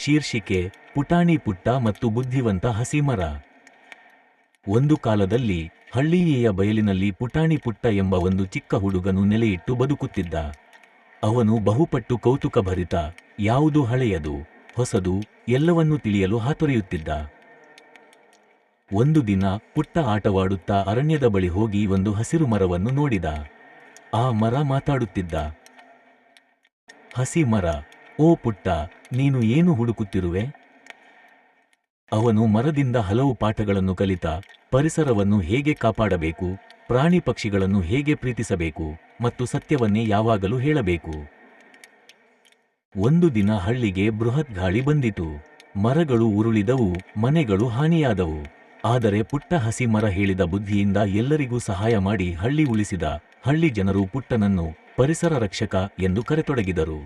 ಶೀರ್ಷಿಕೆ: ಪುಟಾಣಿ ಪುಟ್ಟ ಮತ್ತು ಬುದ್ಧಿವಂತ ಹಸಿ ಮರ. ಒಂದು ಕಾಲದಲ್ಲಿ ಹಳ್ಳಿಯ ಬಯಲಿನಲ್ಲಿ ಪುಟಾಣಿ ಪುಟ್ಟ ಎಂಬ ಒಂದು ಚಿಕ್ಕ ಹುಡುಗನು ನೆಲೆಯಿಟ್ಟು ಬದುಕುತ್ತಿದ್ದ. ಅವನು ಬಹುಪಟ್ಟು ಕೌತುಕಭರಿತ, ಯಾವುದು ಹಳೆಯದು ಹೊಸದು ಎಲ್ಲವನ್ನೂ ತಿಳಿಯಲು ಹಾತೊರೆಯುತ್ತಿದ್ದ. ಒಂದು ದಿನ ಪುಟ್ಟ ಆಟವಾಡುತ್ತಾ ಅರಣ್ಯದ ಬಳಿ ಹೋಗಿ ಒಂದು ಹಸಿರು ಮರವನ್ನು ನೋಡಿದ. ಆ ಮರ ಮಾತಾಡುತ್ತಿದ್ದ. ಹಸಿ ಮರ: ಓ ಪುಟ್ಟ, ನೀನು ಏನು ಹುಡುಕುತ್ತಿರುವೆ? ಅವನು ಮರದಿಂದ ಹಲವು ಪಾಠಗಳನ್ನು ಕಲಿತ. ಪರಿಸರವನ್ನು ಹೇಗೆ ಕಾಪಾಡಬೇಕು, ಪ್ರಾಣಿ ಪಕ್ಷಿಗಳನ್ನು ಹೇಗೆ ಪ್ರೀತಿಸಬೇಕು ಮತ್ತು ಸತ್ಯವನ್ನೇ ಯಾವಾಗಲೂ ಹೇಳಬೇಕು. ಒಂದು ದಿನ ಹಳ್ಳಿಗೆ ಬೃಹತ್ ಗಾಳಿ ಬಂದಿತು. ಮರಗಳು ಉರುಳಿದವು, ಮನೆಗಳು ಹಾನಿಯಾದವು. ಆದರೆ ಪುಟ್ಟ ಹಸಿ ಮರ ಹೇಳಿದ ಬುದ್ಧಿಯಿಂದ ಎಲ್ಲರಿಗೂ ಸಹಾಯ ಮಾಡಿ ಹಳ್ಳಿ ಉಳಿಸಿದ. ಹಳ್ಳಿ ಜನರು ಪುಟ್ಟನನ್ನು ಪರಿಸರ ರಕ್ಷಕ ಎಂದು ಕರೆತೊಡಗಿದರು.